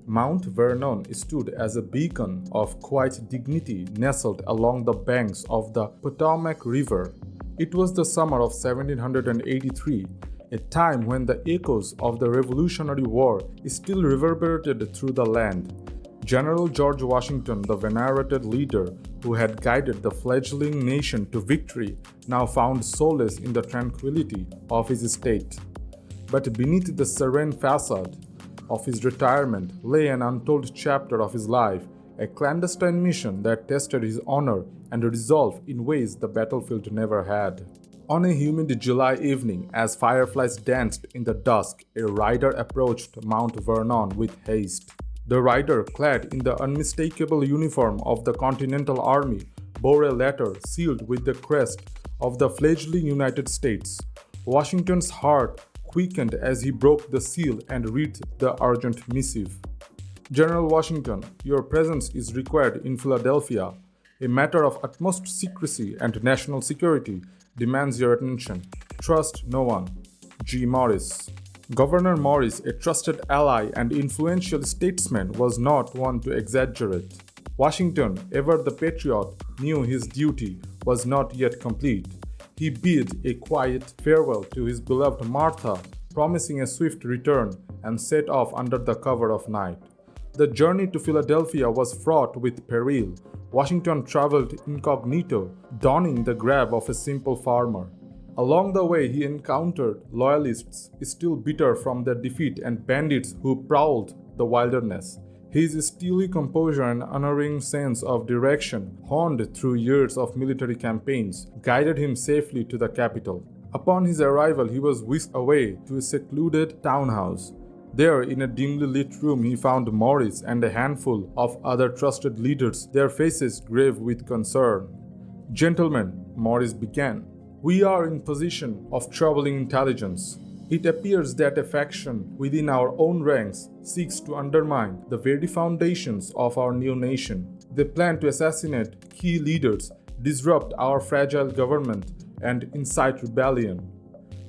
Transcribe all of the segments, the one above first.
Mount Vernon stood as a beacon of quiet dignity nestled along the banks of the Potomac River. It was the summer of 1783, a time when the echoes of the Revolutionary War still reverberated through the land. General George Washington, the venerated leader who had guided the fledgling nation to victory, now found solace in the tranquility of his state. But beneath the serene facade of his retirement lay an untold chapter of his life, a clandestine mission that tested his honor and resolve in ways the battlefield never had. On a humid July evening, as fireflies danced in the dusk, a rider approached Mount Vernon with haste. The rider, clad in the unmistakable uniform of the Continental Army, bore a letter sealed with the crest of the fledgling United States. Washington's heart quickened as he broke the seal and read the urgent missive. General Washington, your presence is required in Philadelphia. A matter of utmost secrecy and national security demands your attention. Trust no one. G. Morris. Governor Morris, a trusted ally and influential statesman, was not one to exaggerate. Washington, ever the patriot, knew his duty was not yet complete. He bid a quiet farewell to his beloved Martha, promising a swift return, and set off under the cover of night. The journey to Philadelphia was fraught with peril. Washington traveled incognito, donning the garb of a simple farmer. Along the way, he encountered loyalists still bitter from their defeat and bandits who prowled the wilderness. His steely composure and unerring sense of direction, honed through years of military campaigns, guided him safely to the capital. Upon his arrival, he was whisked away to a secluded townhouse. There, in a dimly lit room, he found Morris and a handful of other trusted leaders, their faces grave with concern. "Gentlemen," Morris began, "we are in possession of troubling intelligence. It appears that a faction within our own ranks seeks to undermine the very foundations of our new nation. They plan to assassinate key leaders, disrupt our fragile government, and incite rebellion."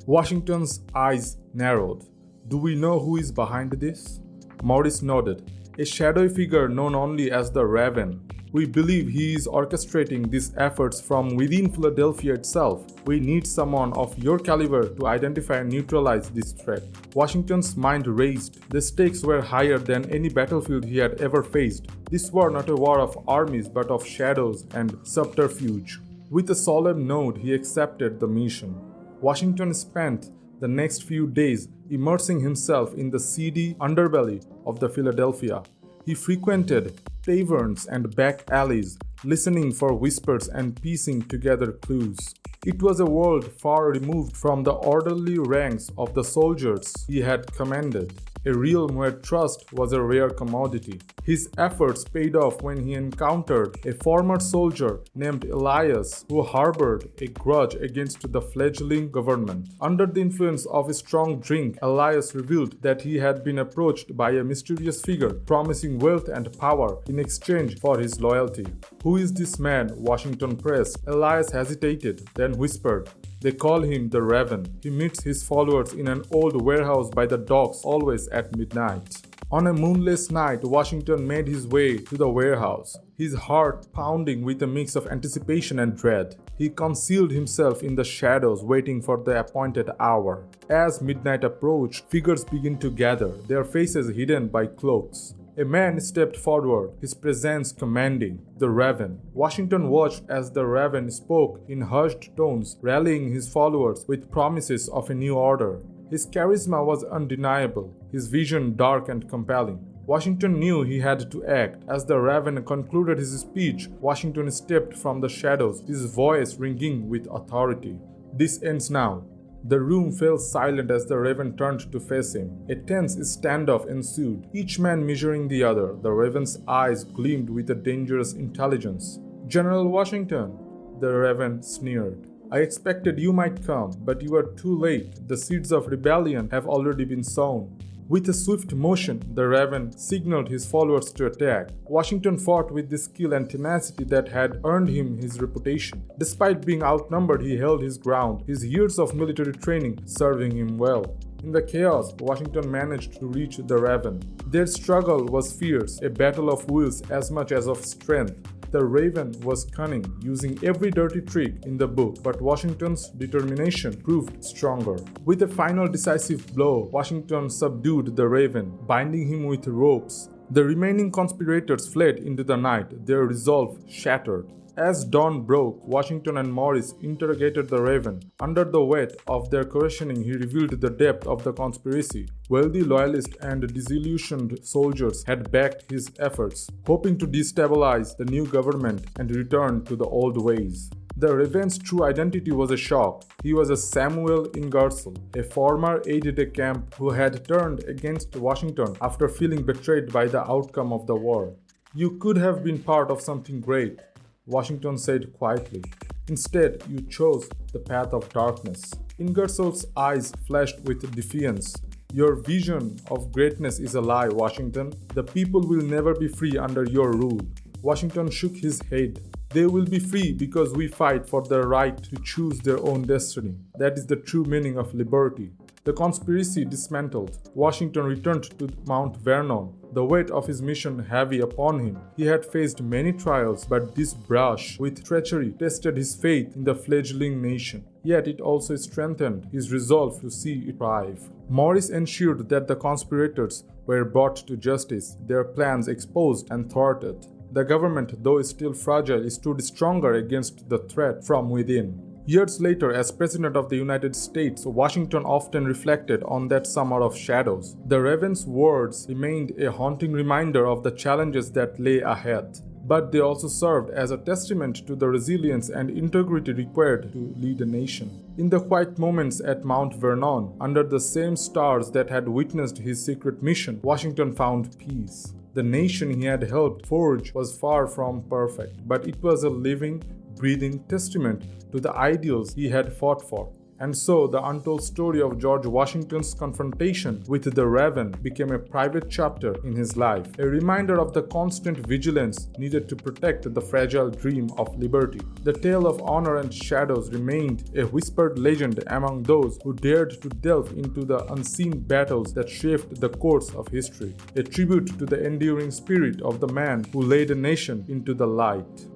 Washington's eyes narrowed. "Do we know who is behind this?" Morris nodded. "A shadowy figure known only as the Raven. We believe he is orchestrating these efforts from within Philadelphia itself. We need someone of your caliber to identify and neutralize this threat." Washington's mind raced. The stakes were higher than any battlefield he had ever faced. This war not a war of armies but of shadows and subterfuge. With a solemn nod, he accepted the mission. Washington spent the next few days immersing himself in the seedy underbelly of the Philadelphia. He frequented taverns and back alleys, listening for whispers and piecing together clues. It was a world far removed from the orderly ranks of the soldiers he had commanded, a realm where trust was a rare commodity. His efforts paid off when he encountered a former soldier named Elias who harbored a grudge against the fledgling government. Under the influence of a strong drink, Elias revealed that he had been approached by a mysterious figure promising wealth and power in exchange for his loyalty. "Who is this man?" Washington pressed. Elias hesitated, then whispered, "They call him the Raven. He meets his followers in an old warehouse by the docks always at midnight." On a moonless night, Washington made his way to the warehouse, his heart pounding with a mix of anticipation and dread. He concealed himself in the shadows, waiting for the appointed hour. As midnight approached, figures began to gather, their faces hidden by cloaks. A man stepped forward, his presence commanding. The Raven. Washington watched as the Raven spoke in hushed tones, rallying his followers with promises of a new order. His charisma was undeniable, his vision dark and compelling. Washington knew he had to act. As the Raven concluded his speech, Washington stepped from the shadows, his voice ringing with authority. "This ends now." The room fell silent as the Raven turned to face him. A tense standoff ensued, each man measuring the other. The Raven's eyes gleamed with a dangerous intelligence. "General Washington," the Raven sneered, "I expected you might come, but you are too late. The seeds of rebellion have already been sown." With a swift motion, the Raven signaled his followers to attack. Washington fought with the skill and tenacity that had earned him his reputation. Despite being outnumbered, he held his ground, his years of military training serving him well. In the chaos, Washington managed to reach the Raven. Their struggle was fierce, a battle of wills as much as of strength. The Raven was cunning, using every dirty trick in the book, but Washington's determination proved stronger. With a final decisive blow, Washington subdued the Raven, binding him with ropes. The remaining conspirators fled into the night, their resolve shattered. As dawn broke, Washington and Morris interrogated the Raven. Under the weight of their questioning, he revealed the depth of the conspiracy. Wealthy loyalists and disillusioned soldiers had backed his efforts, hoping to destabilize the new government and return to the old ways. The Raven's true identity was a shock. He was a Samuel Ingersoll, a former aide-de-camp who had turned against Washington after feeling betrayed by the outcome of the war. "You could have been part of something great," Washington said quietly. "Instead, you chose the path of darkness." Ingersoll's eyes flashed with defiance. "Your vision of greatness is a lie, Washington. The people will never be free under your rule." Washington shook his head. "They will be free because we fight for their right to choose their own destiny. That is the true meaning of liberty." The conspiracy dismantled. Washington returned to Mount Vernon, the weight of his mission heavy upon him. He had faced many trials, but this brush with treachery tested his faith in the fledgling nation. Yet it also strengthened his resolve to see it thrive. Morris ensured that the conspirators were brought to justice, their plans exposed and thwarted. The government, though still fragile, stood stronger against the threat from within. Years later, as President of the United States, Washington often reflected on that summer of shadows. The Raven's words remained a haunting reminder of the challenges that lay ahead. But they also served as a testament to the resilience and integrity required to lead a nation. In the quiet moments at Mount Vernon, under the same stars that had witnessed his secret mission, Washington found peace. The nation he had helped forge was far from perfect, but it was a living, breathing testament to the ideals he had fought for. And so, the untold story of George Washington's confrontation with the Raven became a private chapter in his life, a reminder of the constant vigilance needed to protect the fragile dream of liberty. The tale of honor and shadows remained a whispered legend among those who dared to delve into the unseen battles that shaped the course of history, a tribute to the enduring spirit of the man who led a nation into the light.